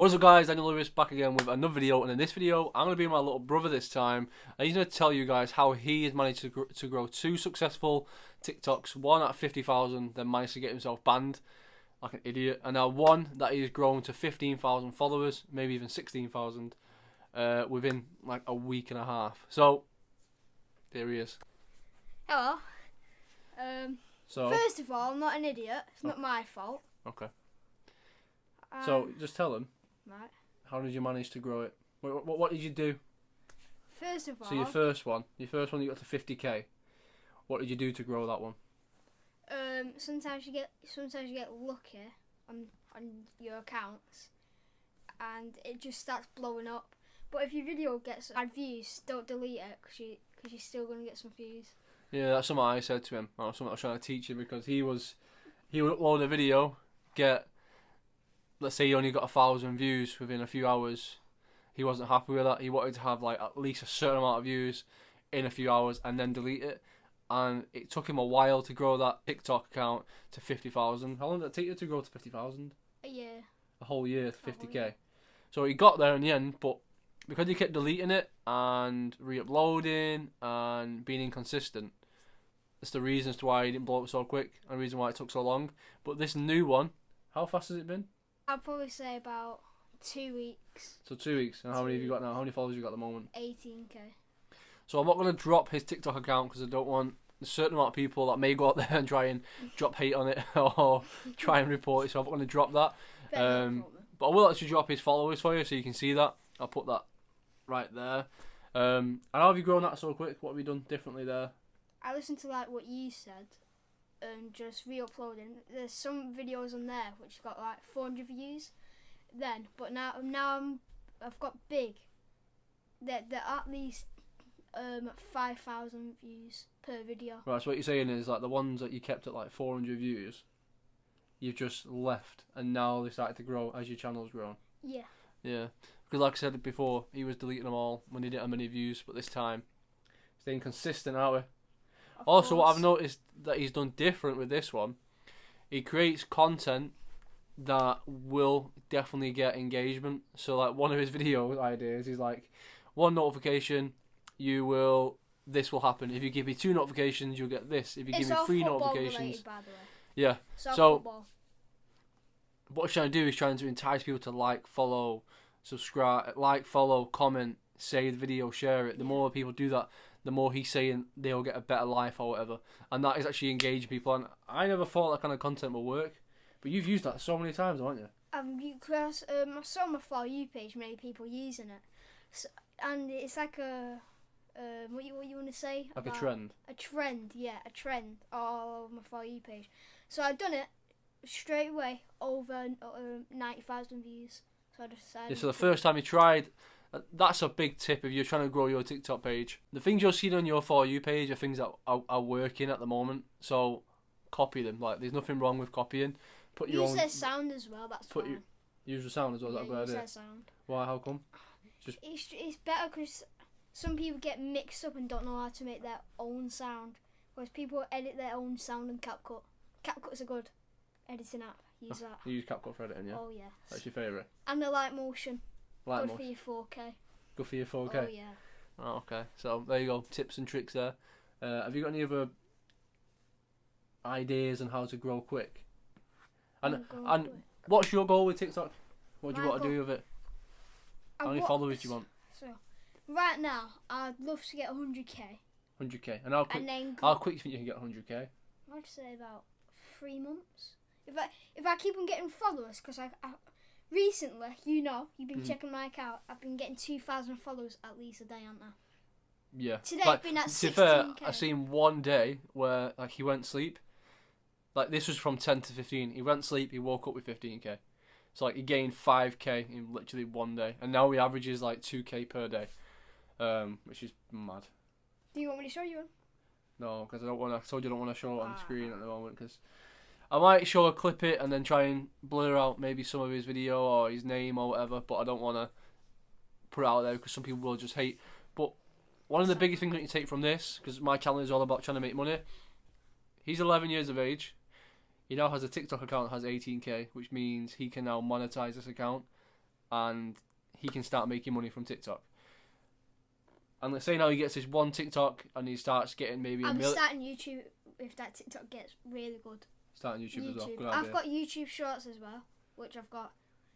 What's up guys, Daniel Lewis back again with another video, and in this video I'm going to be my little brother this time, and he's going to tell you guys how he has managed to grow two successful TikToks, one at 50,000 then managed to get himself banned like an idiot, and now one that he's grown to 15,000 followers, maybe even 16,000 within like a week and a half. So there he is. Hello. So First of all, I'm not an idiot. It's not my fault. okay, so just tell him, Right. how did you manage to grow it? What did you do? First of all, So your first one you got to 50k. What did you do to grow that one? sometimes you get lucky on your accounts, and it just starts blowing up. But if your video gets bad views, don't delete it because you're still gonna get some views. Yeah, that's something I said to him. That's something I was trying to teach him, because he would upload a video, get, let's say he only got 1,000 views within a few hours. He wasn't happy with that. He wanted to have like at least a certain amount of views in a few hours and then delete it. And it took him a while to grow that TikTok account to 50,000. How long did it take you to grow to 50,000? A year. A whole year to A whole 50k. year. So he got there in the end, but because he kept deleting it and re-uploading and being inconsistent, that's the reasons to why he didn't blow up so quick and the reason why it took so long. But this new one, how fast has it been? I'd probably say about 2 weeks. So 2 weeks. And how many have you got now? How many followers have you got at the moment? 18k. So I'm not going to drop his TikTok account because I don't want a certain amount of people that may go out there and try and drop hate on it or try and report it. So I'm not going to drop that. But I will actually drop his followers for you so you can see that. I'll put that right there. And how have you grown that so quick? What have you done differently there? I listened to like what you said and just re-uploading. There's some videos on there which got like 400 views then, but now I've got big. They're at least 5,000 views per video. Right, so what you're saying is like the ones that you kept at like 400 views, you've just left and now they started to grow as your channel's grown. Yeah. Yeah, because like I said before, he was deleting them all when he didn't have many views, but this time, staying consistent, aren't we? Also, what I've noticed that he's done different with this one, he creates content that will definitely get engagement. So like one of his video ideas is like, one notification, this will happen. If you give me 2 notifications, you'll get this. If you give me 3 notifications, related, by the way. yeah. So football. What he's trying to do is trying to entice people to like, follow, subscribe, follow, comment, save the video, share it. The more people do that, the more he's saying they'll get a better life or whatever. And that is actually engaging people. And I never thought that kind of content would work. But you've used that so many times, haven't you? Because I saw on my For You page many people using it. So, and it's like a... what you want to say? Like a trend. A trend, yeah, a trend all over my For You page. So I've done it straight away, over 90,000 views. So I decided. Yeah, so the first time you tried, that's a big tip if you're trying to grow your TikTok page. The things you're seeing on your For You page are things that are working at the moment. So copy them. Like, there's nothing wrong with copying. Use their sound as well. That's fine. Use the sound as well. Yeah, That's a good use idea. their sound. Why? How come? It's better because some people get mixed up and don't know how to make their own sound. Whereas people edit their own sound in CapCut. CapCut's a good editing app. Use that. You use CapCut for editing, yeah? Oh yeah. That's your favourite? And the Light Motion. Light Good motion. for your 4K. Good for your 4K? Oh yeah. Oh, okay. So there you go. Tips and tricks there. Have you got any other ideas on how to grow quick? And what's your goal with TikTok? What do you want to do with it? How many followers do you want? So, right now, I'd love to get 100k. 100k. And how quick? And then How quick do you think you can get 100k? I'd say about 3 months. If I keep on getting followers, because I recently, you've been checking my account. I've been getting 2,000 followers at least a day, aren't I? Yeah. Today like, I've been at 16k. To be fair, I seen one day where like he went to sleep. Like this was from 10 to 15. He went to sleep. He woke up with 15k. So like he gained 5k in literally one day, and now he averages like 2k per day, which is mad. Do you want me to show you one? No, because I told you I don't want to show it on screen at the moment, because I might show a clip it and then try and blur out maybe some of his video or his name or whatever, but I don't want to put it out there because some people will just hate. But one of the biggest things that you take from this, because my channel is all about trying to make money, he's 11 years of age. He now has a TikTok account that has 18k, which means he can now monetize this account and he can start making money from TikTok. And let's say now he gets this one TikTok and he starts getting maybe I'll be starting YouTube if that TikTok gets really good. Starting YouTube as well. Good I've idea. got YouTube Shorts as well, which I've got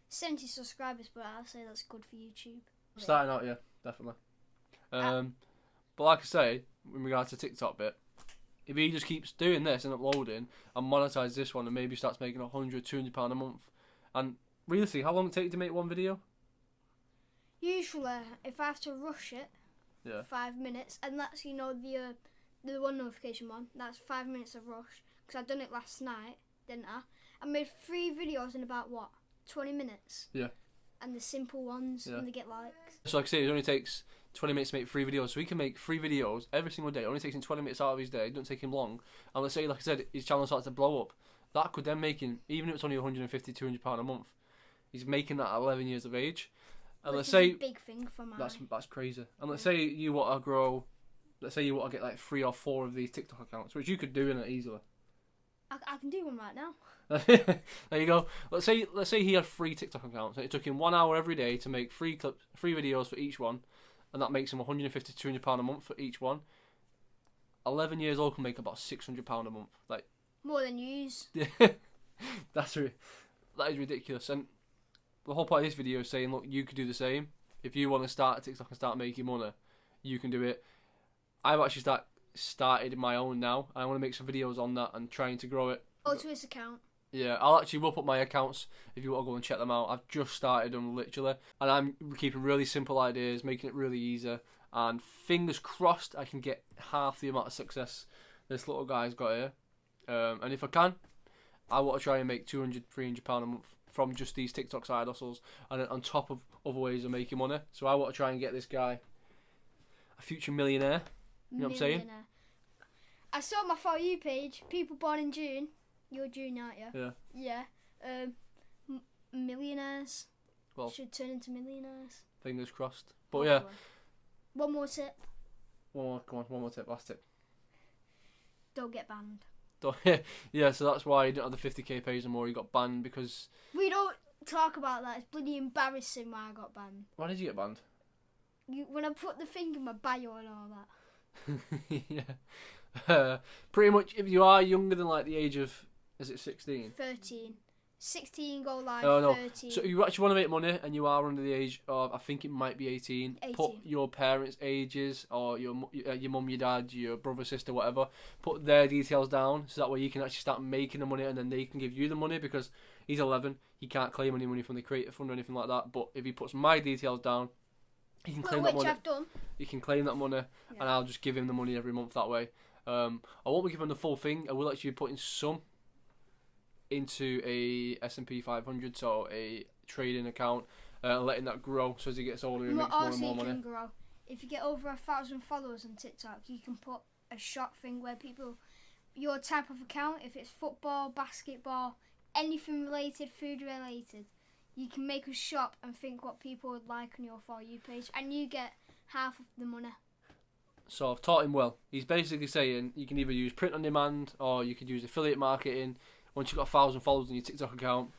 70 subscribers, but I'll say that's good for YouTube. Starting out, yeah, definitely. But like I say, in regards to TikTok bit, if he just keeps doing this and uploading and monetize this one and maybe starts making £100, £200 a month, and realistically, how long does it take to make one video? Usually, if I have to rush it, 5 minutes, and that's the one notification one. That's 5 minutes of rush because I done it last night, didn't I? I made 3 videos in about 20 minutes. Yeah. And the simple ones, and they get likes. So like I say, it only takes 20 minutes to make 3 videos, so he can make 3 videos every single day. It only takes him 20 minutes out of his day. It doesn't take him long. And let's say, like I said, his channel starts to blow up. That could then make him, even if it's only £150, £200 a month, he's making that at 11 years of age. And let's say a big thing for my. That's crazy. And let's say you want to grow. Let's say you want to get like 3 or 4 of these TikTok accounts, which you could do in it easily. I can do one right now. There you go. Let's say he had 3 TikTok accounts, and it took him 1 hour every day to make 3 videos for each one, and that makes him £150 to £200 a month for each one. 11 years old can make about £600 a month. Like more than yous. that is ridiculous. And the whole point of this video is saying, look, you could do the same. If you want to start a TikTok and start making money, you can do it. I've actually started my own now. I want to make some videos on that and trying to grow it. Go to his account. Yeah, I'll actually whip up my accounts if you want to go and check them out. I've just started them literally, and I'm keeping really simple ideas, making it really easy, and fingers crossed I can get half the amount of success this little guy's got here. And if I can, I want to try and make £200, £300 a month from just these TikTok side hustles, and on top of other ways of making money. So I want to try and get this guy a future millionaire. You know what I'm saying? I saw my For You page, people born in June. You're June, aren't you? Yeah. Yeah. Millionaires. Well, should turn into millionaires. Fingers crossed. But yeah. One more tip. One more tip. Last tip. Don't get banned. Yeah, so that's why he didn't have the 50k page anymore. He got banned because... We don't talk about that. It's bloody embarrassing why I got banned. Why did you get banned? When I put the thing in my bio and all that. Yeah. Pretty much, if you are younger than like the age of... Is it 16? 13. 16 go live, Oh, no. 13. So if you actually want to make money and you are under the age of, I think it might be 18, put your parents' ages or your mum, your dad, your brother, sister, whatever, put their details down so that way you can actually start making the money and then they can give you the money because he's 11, he can't claim any money from the creator fund or anything like that. But if he puts my details down, he can claim that money. I've done. He can claim that money and I'll just give him the money every month that way. I won't be giving the full thing. I will actually be putting some into a S&P 500, so a trading account, letting that grow. So as he gets older, he makes more and more money. Can grow. If you get over 1,000 followers on TikTok, you can put a shop thing where people, your type of account, if it's football, basketball, anything related, food related, you can make a shop and think what people would like on your For You page, and you get half of the money. So I've taught him well. He's basically saying you can either use print on demand or you could use affiliate marketing. Once you've got 1,000 followers on your TikTok account,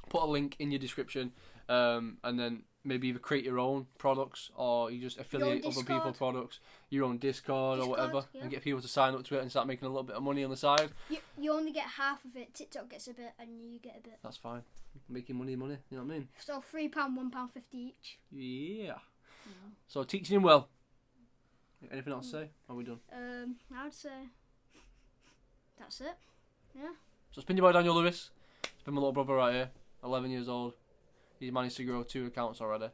put a link in your description, and then maybe either create your own products or you just affiliate other people's products, your own Discord or whatever, and get people to sign up to it and start making a little bit of money on the side. You only get half of it. TikTok gets a bit, and you get a bit. That's fine. Making money, you know what I mean? So £3, £1.50 each. Yeah. So teaching him well. Anything else to say? Are we done? I would say that's it. Yeah. So it's been your boy Daniel Lewis. It's been my little brother right here, 11 years old. He's managed to grow 2 accounts already.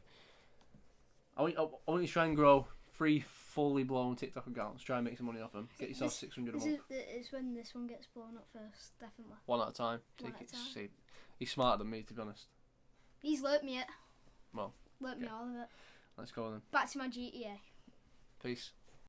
I want you to try and grow 3 fully blown TikTok accounts. Try and make some money off them. Get yourself 600 a month. It's when this one gets blown up first, definitely. One at a time. He's smarter than me, to be honest. He's learnt me it. Well, learnt me all of it. Let's go then. Back to my GTA. Peace.